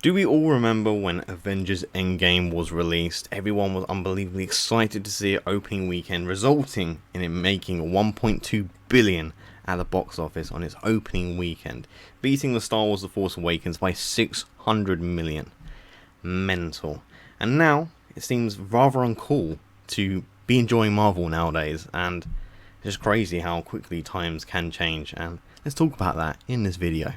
Do we all remember when Avengers Endgame was released? Everyone was unbelievably excited to see it opening weekend, resulting in it making 1.2 billion at the box office on its opening weekend, beating the Star Wars The Force Awakens by 600 million. Mental. And now it seems rather uncool to be enjoying Marvel nowadays, and it's just crazy how quickly times can change, and let's talk about that in this video.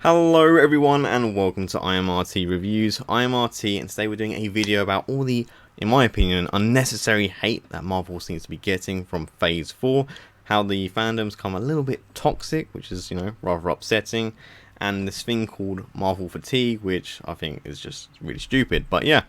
Hello everyone and welcome to IMRT Reviews. I'm RT, and today we're doing a video about all the, in my opinion, unnecessary hate that Marvel seems to be getting from Phase 4, how the fandom's come a little bit toxic, which is, rather upsetting, and this thing called Marvel fatigue, which I think is just really stupid. But yeah,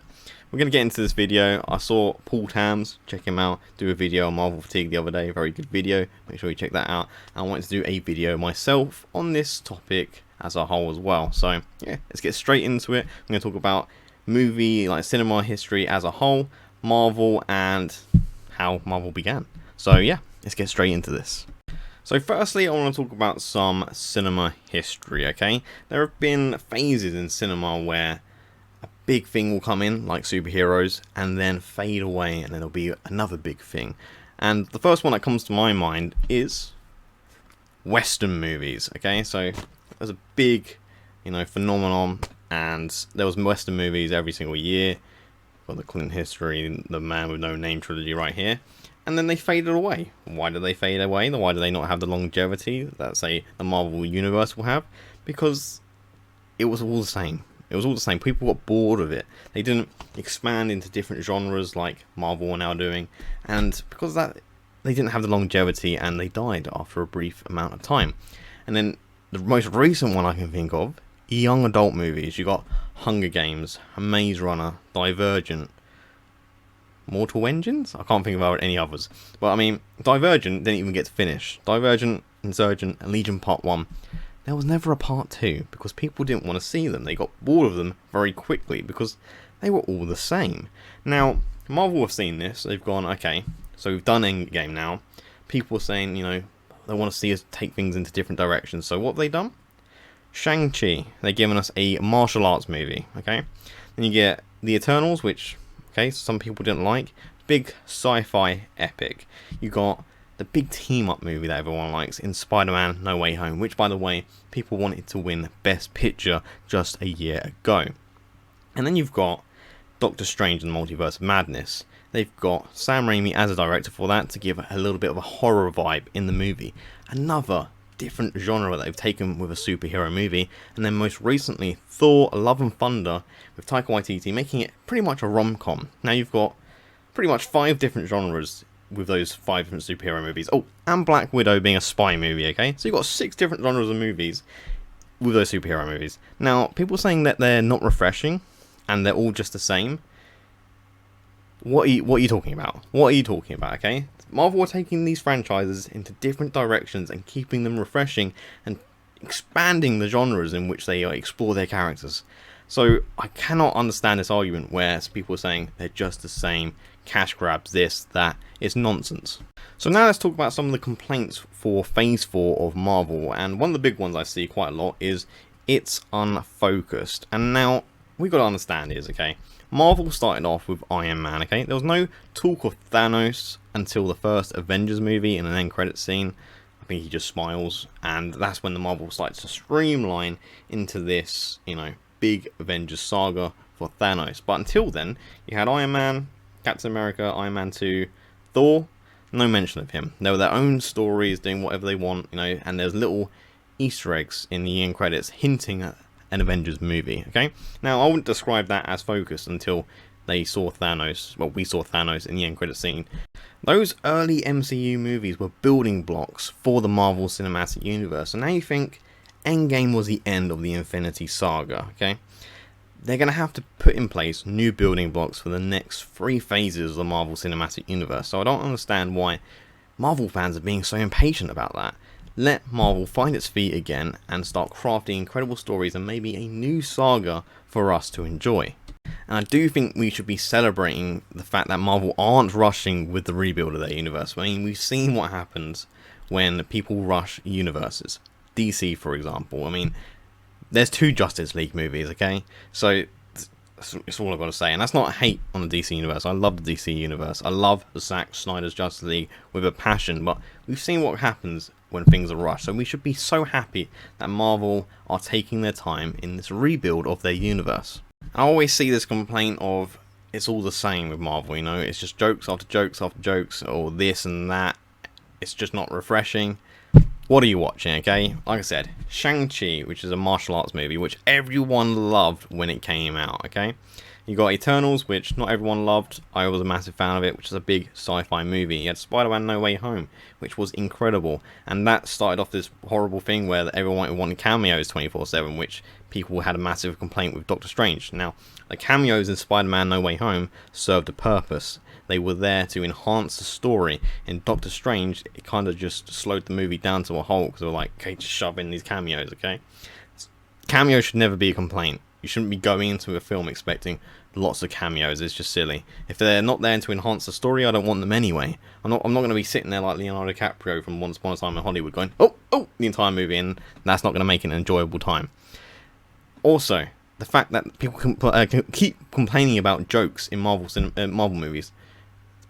we're going to get into this video. I saw Paul Tams, check him out, do a video on Marvel fatigue the other day, very good video, make sure you check that out. And I wanted to do a video myself on this topic as a whole as well. So yeah, let's get straight into it. I'm going to talk about cinema history as a whole, Marvel, and how Marvel began. So yeah, let's get straight into this. So firstly, I want to talk about some cinema history, okay? There have been phases in cinema where a big thing will come in, like superheroes, and then fade away, and then there'll be another big thing. And the first one that comes to my mind is Western movies, okay? So there's a big, phenomenon, and there was Western movies every single year. Got the Clinton History, the Man with No Name trilogy right here, and then they faded away. Why did they fade away? Why do they not have the longevity that, say, the Marvel Universe will have? Because it was all the same. It was all the same. People got bored of it. They didn't expand into different genres like Marvel are now doing, and because of that, they didn't have the longevity, and they died after a brief amount of time. And then the most recent one I can think of, young adult movies. You got Hunger Games, Maze Runner, Divergent, Mortal Engines? I can't think about any others. But I mean, Divergent didn't even get to finish. Divergent, Insurgent, and Legion Part 1. There was never a Part 2 because people didn't want to see them. They got bored of them very quickly because they were all the same. Now, Marvel have seen this. They've gone, okay, so we've done Endgame now. People are saying, they want to see us take things into different directions. So what have they done? Shang-Chi. They've given us a martial arts movie, okay? Then you get The Eternals, which, okay, some people didn't like. Big sci-fi epic. You got the big team-up movie that everyone likes in Spider-Man No Way Home, which, by the way, people wanted to win Best Picture just a year ago. And then you've got Doctor Strange and the Multiverse of Madness. They've got Sam Raimi as a director for that to give a little bit of a horror vibe in the movie. Another different genre that they've taken with a superhero movie. And then most recently, Thor Love and Thunder with Taika Waititi, making it pretty much a rom-com. Now you've got pretty much 5 different genres with those 5 different superhero movies. Oh, and Black Widow being a spy movie, okay? So you've got 6 different genres of movies with those superhero movies. Now, people saying that they're not refreshing and they're all just the same. What are you talking about? What are you talking about, okay? Marvel are taking these franchises into different directions and keeping them refreshing and expanding the genres in which they explore their characters. So I cannot understand this argument where people are saying they're just the same, cash grabs, this, that. It's nonsense. So now let's talk about some of the complaints for Phase 4 of Marvel. And one of the big ones I see quite a lot is it's unfocused. And now we've got to understand is, okay, Marvel started off with Iron Man, okay? There was no talk of Thanos until the first Avengers movie in an end credit scene. I think he just smiles, and that's when the Marvel starts to streamline into this, big Avengers saga for Thanos. But until then, you had Iron Man, Captain America, Iron Man 2, Thor, no mention of him. They were their own stories, doing whatever they want, and there's little Easter eggs in the end credits hinting at an Avengers movie, okay? Now, I wouldn't describe that as focused until they saw Thanos, we saw Thanos in the end credit scene. Those early MCU movies were building blocks for the Marvel Cinematic Universe, and now you think Endgame was the end of the Infinity Saga, okay? They're going to have to put in place new building blocks for the next 3 phases of the Marvel Cinematic Universe, so I don't understand why Marvel fans are being so impatient about that. Let Marvel find its feet again and start crafting incredible stories and maybe a new saga for us to enjoy. And I do think we should be celebrating the fact that Marvel aren't rushing with the rebuild of their universe. I mean, we've seen what happens when people rush universes. DC, for example. I mean, there's 2 Justice League movies, okay? So it's all I've got to say. And that's not a hate on the DC universe. I love the DC universe. I love Zack Snyder's Justice League with a passion. But we've seen what happens when things are rushed. So we should be so happy that Marvel are taking their time in this rebuild of their universe. I always see this complaint of it's all the same with Marvel, you know, it's just jokes after jokes after jokes, or this and that. It's just not refreshing. What are you watching, okay? Like I said, Shang-Chi, which is a martial arts movie, which everyone loved when it came out, okay? You got Eternals, which not everyone loved. I was a massive fan of it, which is a big sci-fi movie. You had Spider-Man No Way Home, which was incredible. And that started off this horrible thing where everyone wanted cameos 24/7, which people had a massive complaint with Doctor Strange. Now, the cameos in Spider-Man No Way Home served a purpose. They were there to enhance the story. In Doctor Strange, it kind of just slowed the movie down to a halt, because they were like, okay, just shove in these cameos, okay? Cameos should never be a complaint. You shouldn't be going into a film expecting lots of cameos. It's just silly. If they're not there to enhance the story, I don't want them anyway. I'm not going to be sitting there like Leonardo DiCaprio from Once Upon a Time in Hollywood going, oh, the entire movie, and that's not going to make it an enjoyable time. Also, the fact that people can keep complaining about jokes in Marvel movies,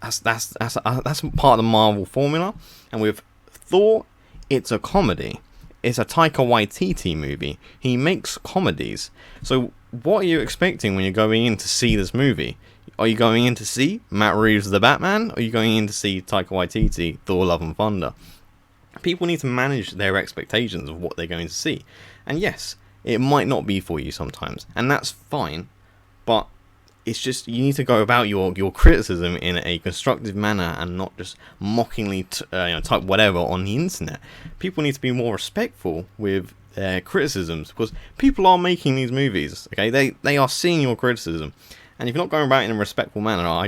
that's part of the Marvel formula. And with Thor, it's a comedy. It's a Taika Waititi movie. He makes comedies. So what are you expecting when you're going in to see this movie? Are you going in to see Matt Reeves the Batman? Or are you going in to see Taika Waititi, Thor Love and Thunder? People need to manage their expectations of what they're going to see. And yes, it might not be for you sometimes. And that's fine. But it's just, you need to go about your criticism in a constructive manner and not just mockingly type whatever on the internet. People need to be more respectful with their criticisms, because people are making these movies, okay? They are seeing your criticism, and if you're not going about it in a respectful manner, I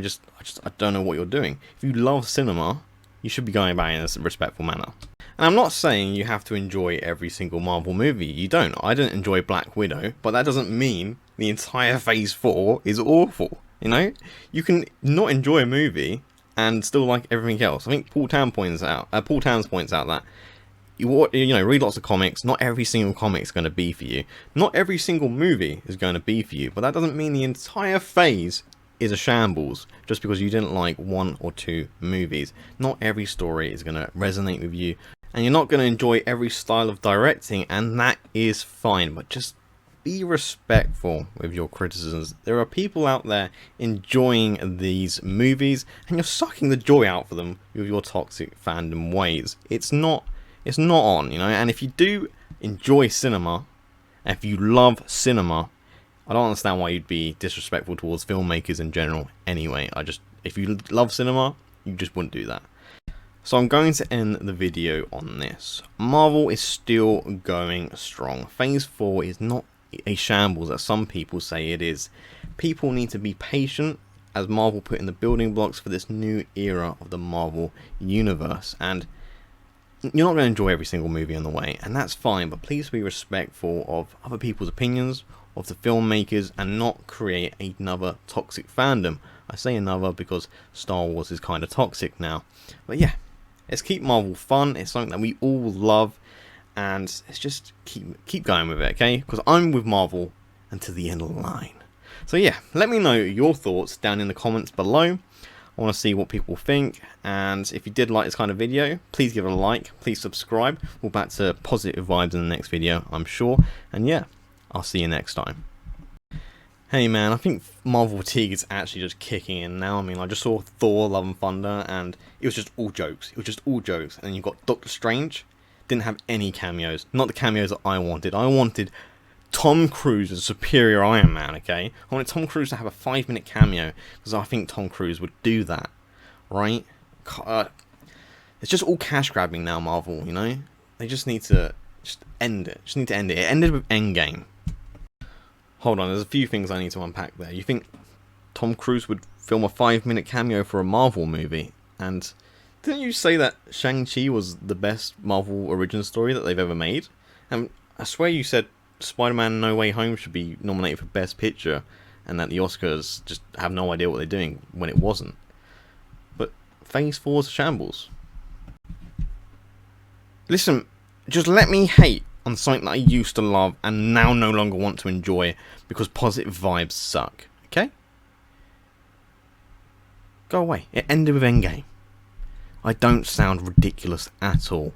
don't know what you're doing. If you love cinema, you should be going about it in a respectful manner. And I'm not saying you have to enjoy every single Marvel movie. You don't. I didn't enjoy Black Widow, but that doesn't mean the entire Phase 4 is awful. You know, you can not enjoy a movie and still like everything else. I think Paul Towns points out that read lots of comics. Not every single comic is going to be for you. Not every single movie is going to be for you. But that doesn't mean the entire phase is a shambles just because you didn't like 1 or 2 movies. Not every story is going to resonate with you, and you're not going to enjoy every style of directing, and that is fine. But just be respectful with your criticisms. There are people out there enjoying these movies, and you're sucking the joy out for them with your toxic fandom ways. It's not on, you know. And if you do enjoy cinema, and if you love cinema, I don't understand why you'd be disrespectful towards filmmakers in general anyway. If you love cinema, you just wouldn't do that. So I'm going to end the video on this. Marvel is still going strong. Phase 4 is not a shambles as some people say it is. People need to be patient as Marvel put in the building blocks for this new era of the Marvel universe. And you're not going to enjoy every single movie on the way, and that's fine, but please be respectful of other people's opinions, of the filmmakers, and not create another toxic fandom. I say another because Star Wars is kind of toxic now. But yeah, let's keep Marvel fun. It's something that we all love, and let's just keep going with it, okay? Because I'm with Marvel until the end of the line. So yeah, let me know your thoughts down in the comments below. I want to see what people think, and if you did like this kind of video, please give it a like, please subscribe. We're back to positive vibes in the next video, I'm sure. And yeah, I'll see you next time. Hey man, I think Marvel fatigue is actually just kicking in now. I mean, I just saw Thor Love and Thunder, and it was just all jokes. And then you've got Doctor Strange, didn't have any cameos. Not the cameos that I wanted. I wanted Tom Cruise as Superior Iron Man, okay? I wanted Tom Cruise to have a 5-minute cameo, because I think Tom Cruise would do that, right? It's just all cash grabbing now, Marvel, you know? They just need to end it. It ended with Endgame. Hold on, there's a few things I need to unpack there. You think Tom Cruise would film a 5-minute cameo for a Marvel movie? And didn't you say that Shang-Chi was the best Marvel origin story that they've ever made? And I swear you said Spider-Man No Way Home should be nominated for Best Picture, and that the Oscars just have no idea what they're doing when it wasn't. But Phase 4's a shambles. Listen, just let me hate on something that I used to love and now no longer want to enjoy because positive vibes suck, okay? Go away. It ended with Endgame. I don't sound ridiculous at all.